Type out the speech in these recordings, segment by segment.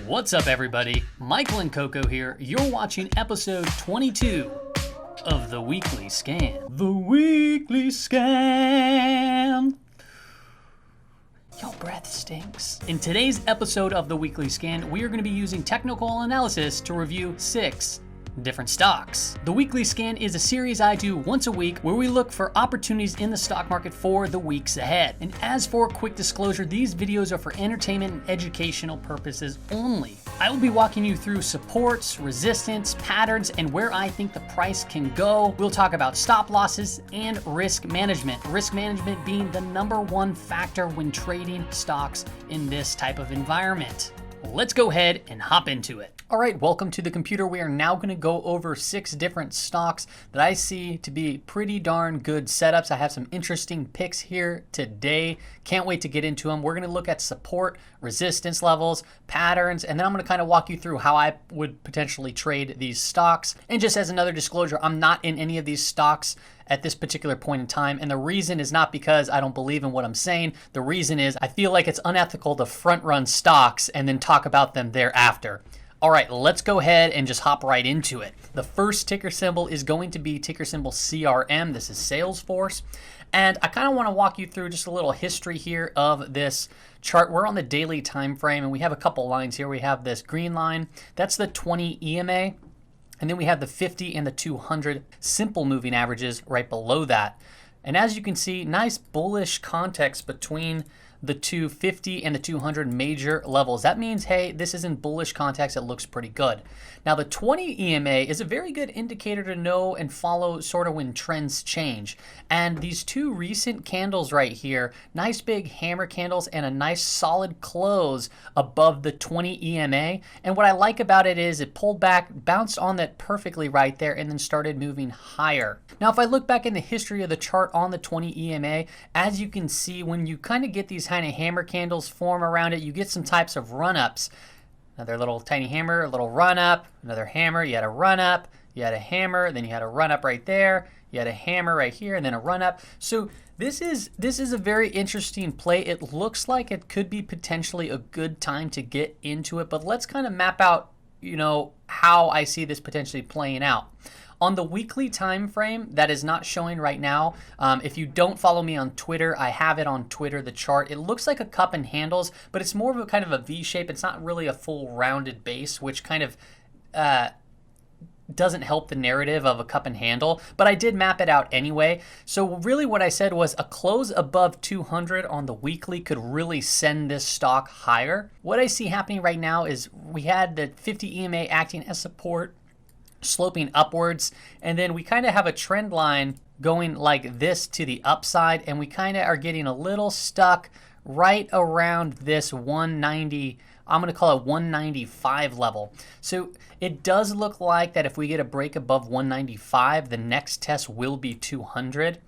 What's up, everybody? Michael and Coco here. You're watching episode 22 of The Weekly Scan. The Weekly Scan. Your breath stinks. In today's episode of The Weekly Scan, we are going to be using technical analysis to review 6 different stocks. The Weekly Scan is a series I do once a week where we look for opportunities in the stock market for the weeks ahead. And as for a quick disclosure, these videos are for entertainment and educational purposes only. I will be walking you through supports, resistance, patterns, and where I think the price can go. We'll talk about stop losses and risk management. Risk management being the #1 factor when trading stocks in this type of environment. Let's go ahead and hop into it. All right, welcome to the computer. We are now going to go over 6 different stocks that I see to be pretty darn good setups. I have some interesting picks here today. Can't wait to get into them. We're going to look at support, resistance levels, patterns, and then I'm going to kind of walk you through how I would potentially trade these stocks. And just as another disclosure, I'm not in any of these stocks at this particular point in time. And the reason is not because I don't believe in what I'm saying. The reason is I feel like it's unethical to front run stocks and then talk about them thereafter. All right, let's go ahead and just hop right into it. The first ticker symbol is going to be ticker symbol CRM. This is Salesforce. And I kind of want to walk you through just a little history here of this chart. We're on the daily time frame and we have a couple lines here. We have this green line. That's the 20 EMA. And then we have the 50 and the 200 simple moving averages right below that. And as you can see, nice bullish context between the 250 and the 200 major levels. That means, hey, this is in bullish context. It looks pretty good. Now, the 20 EMA is a very good indicator to know and follow sort of when trends change. And these 2 recent candles right here, nice big hammer candles and a nice solid close above the 20 EMA. And what I like about it is it pulled back, bounced on that perfectly right there, and then started moving higher. Now, if I look back in the history of the chart on the 20 EMA, as you can see, when you kind of get these kind of hammer candles form around it, you get some types of run-ups. Another little tiny hammer, a little run-up, another hammer, you had a run-up, you had a hammer, then you had a run-up right there, you had a hammer right here, and then a run-up. So this is a very interesting play. It looks like it could be potentially a good time to get into it, but let's kind of map out, how I see this potentially playing out. On the weekly time frame, that is not showing right now. If you don't follow me on Twitter, I have it on Twitter, the chart. It looks like a cup and handles, but it's more of a kind of a V shape. It's not really a full rounded base, which kind of doesn't help the narrative of a cup and handle, but I did map it out anyway. So really what I said was a close above 200 on the weekly could really send this stock higher. What I see happening right now is we had the 50 EMA acting as support, sloping upwards, and then we kind of have a trend line going like this to the upside, and we kind of are getting a little stuck right around this 190, I'm going to call it 195 level. So it does look like that if we get a break above 195, the next test will be 200.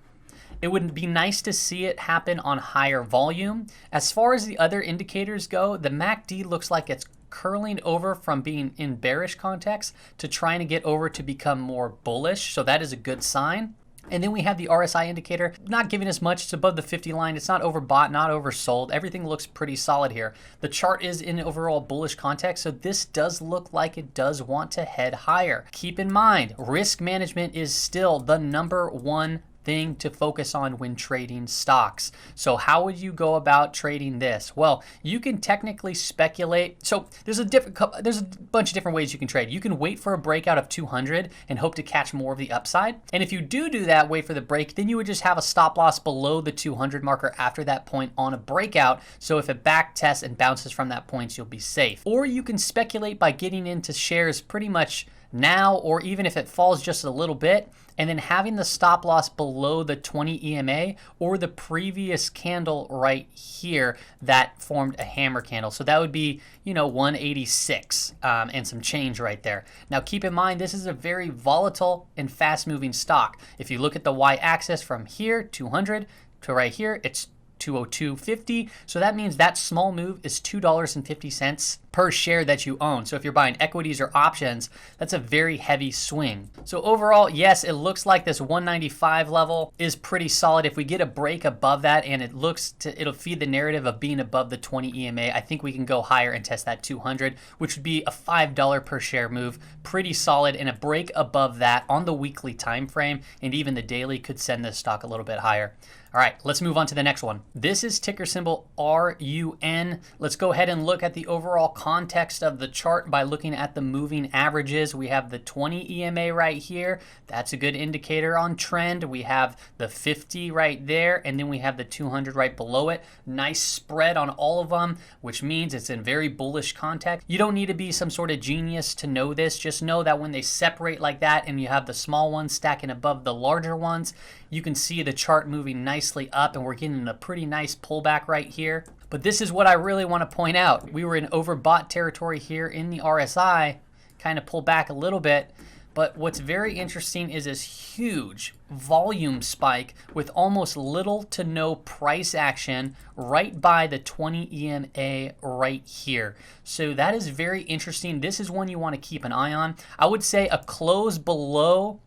It would be nice to see it happen on higher volume. As far as the other indicators go, the MACD looks like it's curling over from being in bearish context to trying to get over to become more bullish. So that is a good sign. And then we have the RSI indicator, not giving us much. It's above the 50 line. It's not overbought, not oversold. Everything looks pretty solid here. The chart is in overall bullish context, so this does look like it does want to head higher. Keep in mind, risk management is still the #1 thing to focus on when trading stocks. So how would you go about trading this? Well, you can technically speculate. So there's a bunch of different ways you can trade. You can wait for a breakout of 200 and hope to catch more of the upside. And if you do that, wait for the break, then you would just have a stop loss below the 200 marker after that point on a breakout. So if it back tests and bounces from that point, you'll be safe. Or you can speculate by getting into shares pretty much now, or even if it falls just a little bit, and then having the stop loss below the 20 EMA or the previous candle right here that formed a hammer candle. So that would be, 186 and some change right there. Now keep in mind, this is a very volatile and fast moving stock. If you look at the y-axis from here, 200 to right here, it's 202.50. So that means that small move is $2.50 per share that you own. So if you're buying equities or options, that's a very heavy swing. So overall, yes, it looks like this 195 level is pretty solid. If we get a break above that and it'll feed the narrative of being above the 20 EMA, I think we can go higher and test that 200, which would be a $5 per share move. Pretty solid, and a break above that on the weekly time frame and even the daily could send this stock a little bit higher. All right, let's move on to the next one. This is ticker symbol RUN. Let's go ahead and look at the overall context of the chart by looking at the moving averages. We have the 20 EMA right here. That's a good indicator on trend. We have the 50 right there, and then we have the 200 right below it. Nice spread on all of them, which means it's in very bullish context. You don't need to be some sort of genius to know this. Just know that when they separate like that and you have the small ones stacking above the larger ones, you can see the chart moving nicely up, and we're getting a pretty nice pullback right here. But this is what I really want to point out. We were in overbought territory here in the RSI, kind of pulled back a little bit. But what's very interesting is this huge volume spike with almost little to no price action right by the 20 EMA right here. So that is very interesting. This is one you want to keep an eye on. I would say a close below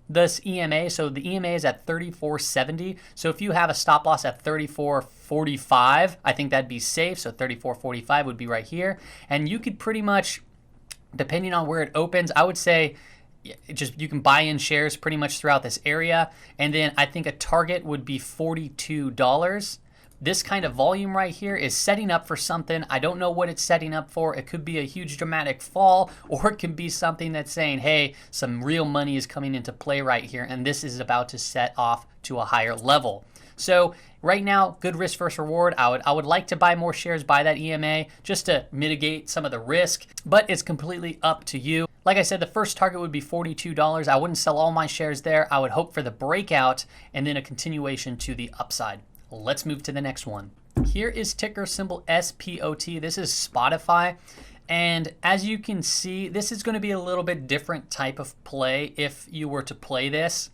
this EMA, so the EMA is at 34.70. So if you have a stop loss at 34.45, I think that'd be safe. So 34.45 would be right here. And you could pretty much, depending on where it opens, I would say you can buy in shares pretty much throughout this area. And then I think a target would be $42. This kind of volume right here is setting up for something. I don't know what it's setting up for. It could be a huge dramatic fall, or it can be something that's saying, hey, some real money is coming into play right here, and this is about to set off to a higher level. So right now, good risk versus reward. I would like to buy more shares by that EMA just to mitigate some of the risk, but it's completely up to you. Like I said, the first target would be $42. I wouldn't sell all my shares there. I would hope for the breakout and then a continuation to the upside. Let's move to the next one. Here is ticker symbol SPOT. This is Spotify. And as you can see, this is going to be a little bit different type of play if you were to play this.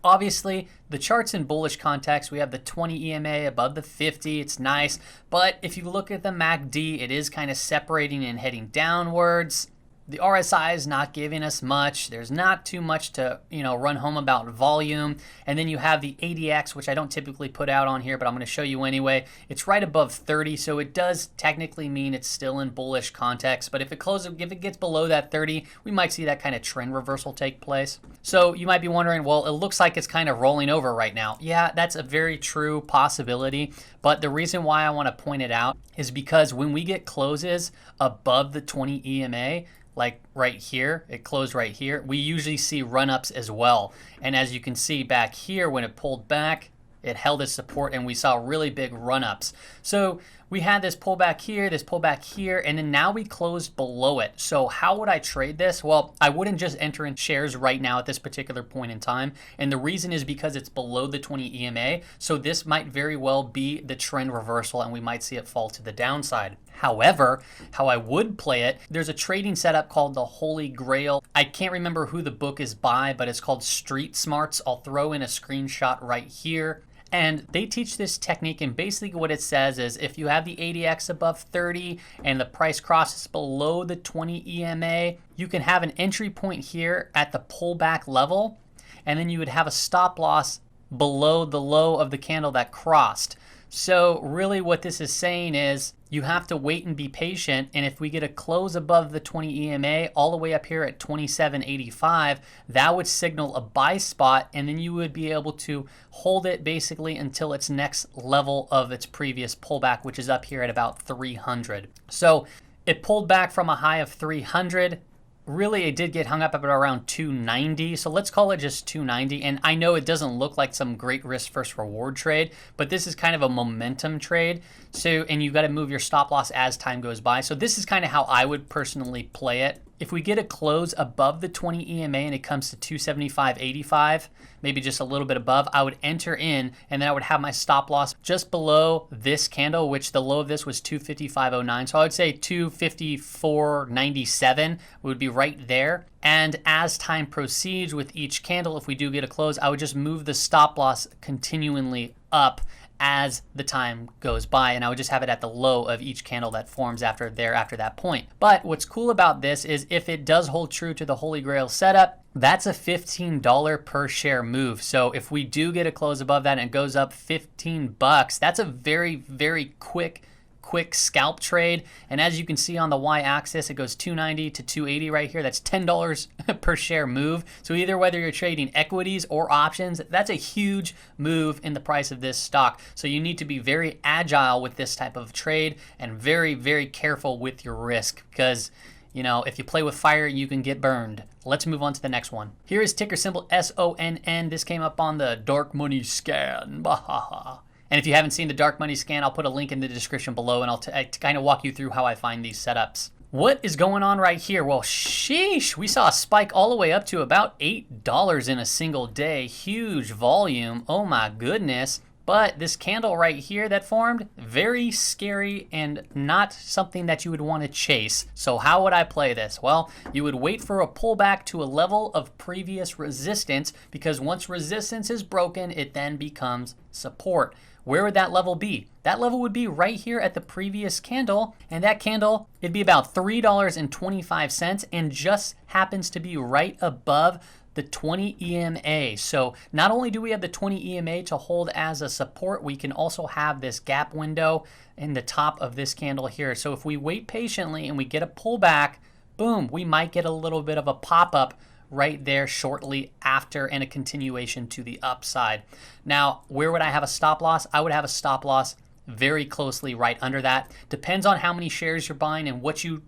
Obviously, the chart's in bullish context. We have the 20 EMA above the 50. It's nice. But if you look at the MACD, it is kind of separating and heading downwards. The RSI is not giving us much. There's not too much to, run home about volume. And then you have the ADX, which I don't typically put out on here, but I'm going to show you anyway. It's right above 30, so it does technically mean it's still in bullish context. But if it gets below that 30, we might see that kind of trend reversal take place. So you might be wondering, well, it looks like it's kind of rolling over right now. Yeah, that's a very true possibility. But the reason why I want to point it out is because when we get closes above the 20 EMA, like right here, it closed right here, we usually see run-ups as well. And as you can see back here, when it pulled back, it held its support and we saw really big run-ups. So we had this pullback here, and then now we closed below it. So how would I trade this? Well, I wouldn't just enter in shares right now at this particular point in time. And the reason is because it's below the 20 EMA. So this might very well be the trend reversal and we might see it fall to the downside. However, how I would play it, there's a trading setup called the Holy Grail. I can't remember who the book is by, but it's called Street Smarts. I'll throw in a screenshot right here. And they teach this technique, and basically what it says is if you have the ADX above 30 and the price crosses below the 20 EMA, you can have an entry point here at the pullback level, and then you would have a stop loss below the low of the candle that crossed. So really what this is saying is you have to wait and be patient, and if we get a close above the 20 EMA all the way up here at 27.85, that would signal a buy spot, and then you would be able to hold it basically until its next level of its previous pullback, which is up here at about 300. So it pulled back from a high of 300. Really, it did get hung up at around 290, so let's call it just 290. And I know it doesn't look like some great risk versus reward trade, but this is kind of a momentum trade. So, and you've got to move your stop loss as time goes by. So this is kind of how I would personally play it. If we get a close above the 20 EMA and it comes to 275.85, maybe just a little bit above, I would enter in, and then I would have my stop loss just below this candle, which the low of this was 255.09. So I would say 254.97 would be right there. And as time proceeds with each candle, if we do get a close, I would just move the stop loss continually up as the time goes by, and I would just have it at the low of each candle that forms after that point. But what's cool about this is if it does hold true to the Holy Grail setup, that's a $15 per share move. So if we do get a close above that and it goes up 15 bucks, that's a very, very quick scalp trade. And as you can see on the y-axis, it goes 290 to 280 right here. That's $10 per share move. So either whether you're trading equities or options, that's a huge move in the price of this stock. So you need to be very agile with this type of trade and very, very careful with your risk, because you know, if you play with fire, you can get burned. Let's move on to the next one. Here is ticker symbol SONN. This came up on the dark money scan. Bahaha. And if you haven't seen the dark money scan, I'll put a link in the description below, and I'll kind of walk you through how I find these setups. What is going on right here? Well, sheesh, we saw a spike all the way up to about $8 in a single day. Huge volume. Oh my goodness. But this candle right here that formed, very scary and not something that you would want to chase. So how would I play this? Well, you would wait for a pullback to a level of previous resistance, because once resistance is broken, it then becomes support. Where would that level be? That level would be right here at the previous candle, and that candle, it'd be about $3.25 and just happens to be right above the 20 EMA. So not only do we have the 20 EMA to hold as a support, we can also have this gap window in the top of this candle here. So if we wait patiently and we get a pullback, boom, we might get a little bit of a pop-up right there shortly after, and a continuation to the upside. Now, where would I have a stop loss? I would have a stop loss very closely right under that. Depends on how many shares you're buying and what you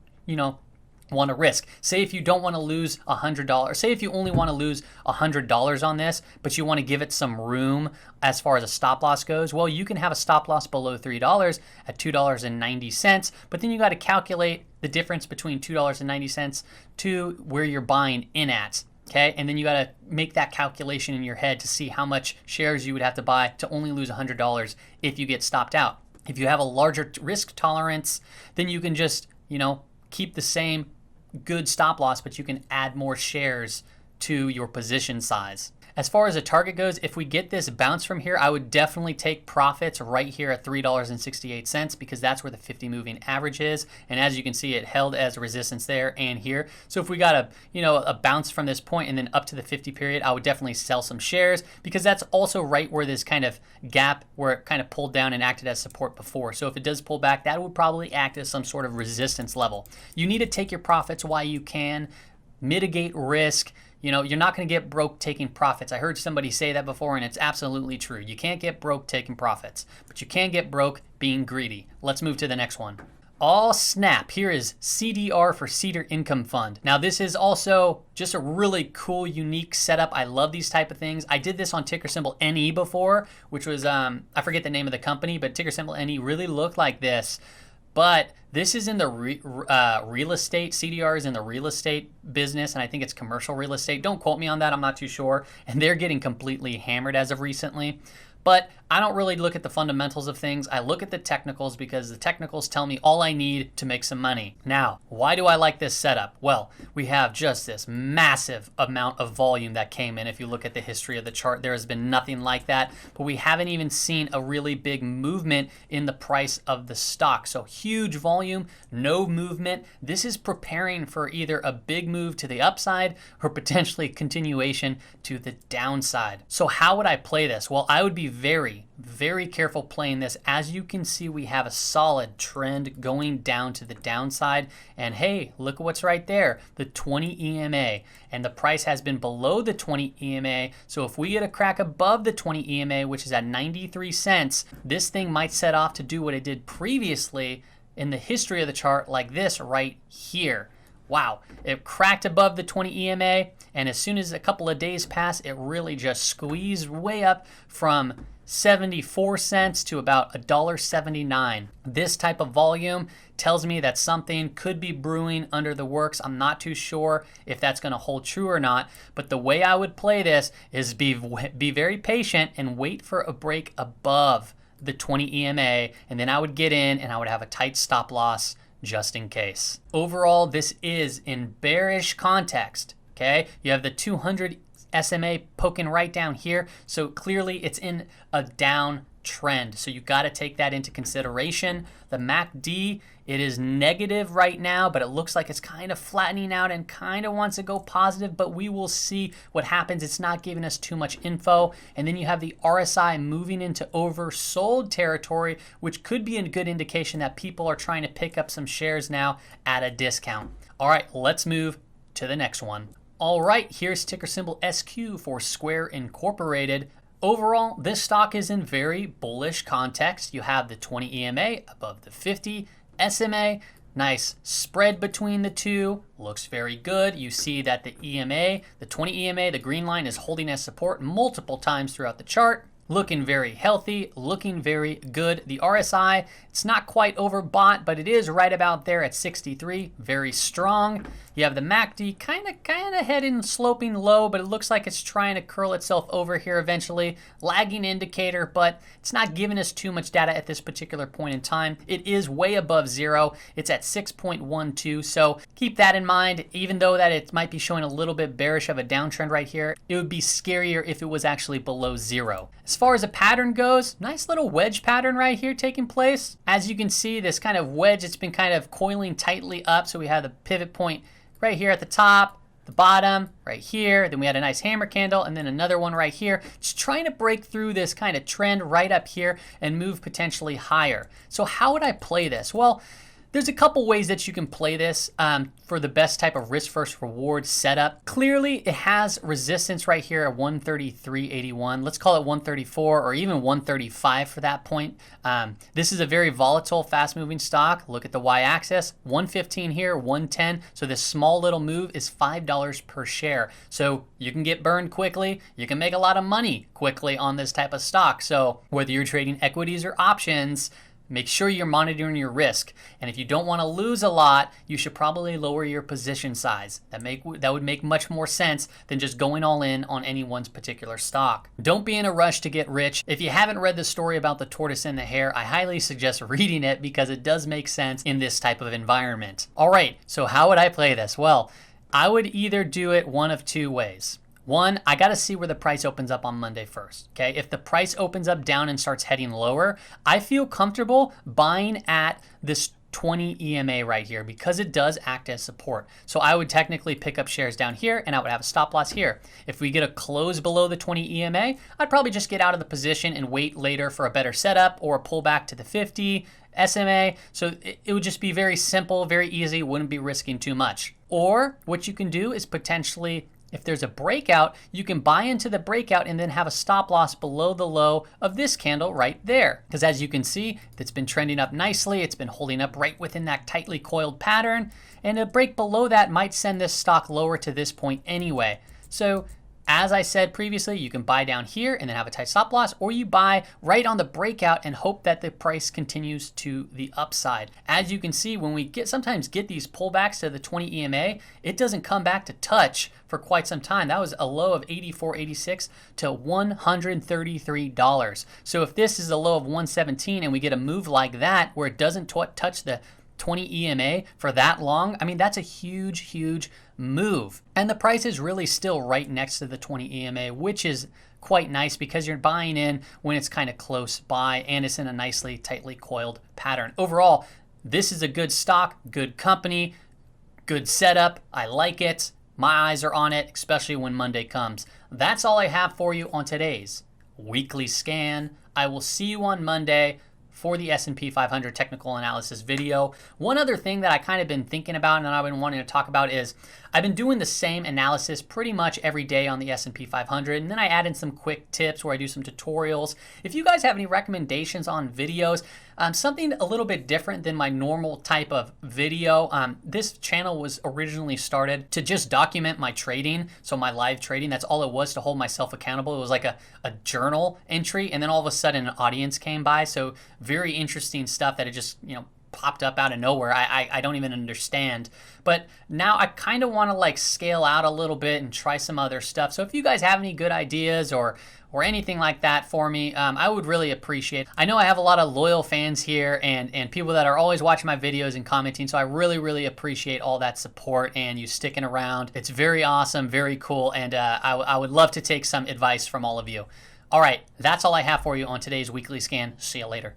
want to risk. Say if you don't want to lose $100, say if you only want to lose $100 on this, but you want to give it some room as far as a stop loss goes, well, you can have a stop loss below $3 at $2.90, but then you got to calculate the difference between $2.90 to where you're buying in at. Okay, and then you got to make that calculation in your head to see how much shares you would have to buy to only lose $100 if you get stopped out. If you have a larger risk tolerance, then you can just, keep the same good stop loss, but you can add more shares to your position size. As far as a target goes, if we get this bounce from here, I would definitely take profits right here at $3.68, because that's where the 50 moving average is. And as you can see, it held as a resistance there and here. So if we got a bounce from this point and then up to the 50 period, I would definitely sell some shares, because that's also right where this kind of gap where it kind of pulled down and acted as support before. So if it does pull back, that would probably act as some sort of resistance level. You need to take your profits while you can, mitigate risk. You're not going to get broke taking profits. I heard somebody say that before, and it's absolutely true. You can't get broke taking profits, but you can get broke being greedy. Let's move to the next one. Oh snap, here is CDR for Cedar Income Fund. Now this is also just a really cool, unique setup. I love these type of things. I did this on ticker symbol NE before, which was, I forget the name of the company, but ticker symbol NE really looked like this. But this is in the real estate. CDR is in the real estate business, and I think it's commercial real estate. Don't quote me on that. I'm not too sure. And they're getting completely hammered as of recently. But I don't really look at the fundamentals of things. I look at the technicals, because the technicals tell me all I need to make some money. Now, why do I like this setup? Well, we have just this massive amount of volume that came in. If you look at the history of the chart, there has been nothing like that. But we haven't even seen a really big movement in the price of the stock. So huge volume, no movement. This is preparing for either a big move to the upside or potentially continuation to the downside. So how would I play this? Well, I would be very, very careful playing this. As you can see, we have a solid trend going down to the downside, and hey, look at what's right there, the 20 EMA, and the price has been below the 20 EMA. So if we get a crack above the 20 EMA, which is at 93 cents, this thing might set off to do what it did previously in the history of the chart, like this right here. Wow, it cracked above the 20 EMA, and as soon as a couple of days pass, it really just squeezed way up from 74 cents to about $1.79. This type of volume tells me that something could be brewing under the works. I'm not too sure if that's going to hold true or not, but the way I would play this is be very patient and wait for a break above the 20 EMA, and then I would get in and I would have a tight stop loss just in case. Overall, this is in bearish context. Okay, you have the 200 SMA poking right down here, so clearly it's in a down trend. So you got to take that into consideration. The MACD, it is negative right now, but it looks like it's kind of flattening out and kind of wants to go positive, but we will see what happens. It's not giving us too much info. And then you have the RSI moving into oversold territory, which could be a good indication that people are trying to pick up some shares now at a discount. All right, let's move to the next one. All right, here's ticker symbol SQ for Square Incorporated. Overall, this stock is in very bullish context. You have the 20 EMA above the 50 SMA. Nice spread between the two. Looks very good. You see that the EMA, the 20 EMA, the green line is holding as support multiple times throughout the chart. Looking very healthy, looking very good. The RSI, it's not quite overbought, but it is right about there at 63, very strong. You have the MACD kind of heading sloping low, but it looks like it's trying to curl itself over here eventually. Lagging indicator, but it's not giving us too much data at this particular point in time. It is way above zero. It's at 6.12, so keep that in mind. Even though that it might be showing a little bit bearish of a downtrend right here, it would be scarier if it was actually below zero. As far as a pattern goes, nice little wedge pattern right here taking place. As you can see, this kind of wedge, it's been kind of coiling tightly up. So we have the pivot point right here at the top, the bottom right here. Then we had a nice hammer candle and then another one right here. Just trying to break through this kind of trend right up here and move potentially higher. So how would I play this? Well, there's a couple ways that you can play this for the best type of risk versus reward setup. Clearly, it has resistance right here at 133.81. Let's call it 134 or even 135 for that point. This is a very volatile, fast-moving stock. Look at the y-axis, 115 here, 110. So this small little move is $5 per share. So you can get burned quickly. You can make a lot of money quickly on this type of stock. So whether you're trading equities or options, make sure you're monitoring your risk. And if you don't want to lose a lot, you should probably lower your position size. That would make much more sense than just going all in on any one particular stock. Don't be in a rush to get rich. If you haven't read the story about the tortoise and the hare, I highly suggest reading it because it does make sense in this type of environment. All right, so how would I play this? Well, I would either do it one of two ways. One, I got to see where the price opens up on Monday first, okay? If the price opens up down and starts heading lower, I feel comfortable buying at this 20 EMA right here because it does act as support. So I would technically pick up shares down here and I would have a stop loss here. If we get a close below the 20 EMA, I'd probably just get out of the position and wait later for a better setup or a pullback to the 50 SMA. So it would just be very simple, very easy, wouldn't be risking too much. Or what you can do is potentially, if there's a breakout, you can buy into the breakout and then have a stop loss below the low of this candle right there. Because as you can see, it's been trending up nicely. It's been holding up right within that tightly coiled pattern. And a break below that might send this stock lower to this point anyway. So as I said previously, you can buy down here and then have a tight stop loss, or you buy right on the breakout and hope that the price continues to the upside. As you can see, when we sometimes get these pullbacks to the 20 EMA, it doesn't come back to touch for quite some time. That was a low of 84.86 to $133. So if this is a low of 117 and we get a move like that where it doesn't touch the 20 EMA for that long, I mean, that's a huge, huge move. And the price is really still right next to the 20 EMA, which is quite nice because you're buying in when it's kind of close by and it's in a nicely, tightly coiled pattern. Overall, this is a good stock, good company, good setup. I like it. My eyes are on it, especially when Monday comes. That's all I have for you on today's weekly scan. I will see you on Monday for the S&P 500 technical analysis video. One other thing that I kind of been thinking about and I've been wanting to talk about is I've been doing the same analysis pretty much every day on the S&P 500, and then I add in some quick tips where I do some tutorials. If you guys have any recommendations on videos, something a little bit different than my normal type of video. This channel was originally started to just document my trading, so my live trading. That's all it was, to hold myself accountable. It was like a journal entry, and then all of a sudden an audience came by. So very interesting stuff that it just, popped up out of nowhere. I don't even understand. But now I kind of want to like scale out a little bit and try some other stuff. So if you guys have any good ideas or anything like that for me, I would really appreciate it. I know I have a lot of loyal fans here and people that are always watching my videos and commenting. So I really, really appreciate all that support and you sticking around. It's very awesome, very cool. And I would love to take some advice from all of you. All right, that's all I have for you on today's weekly scan. See you later.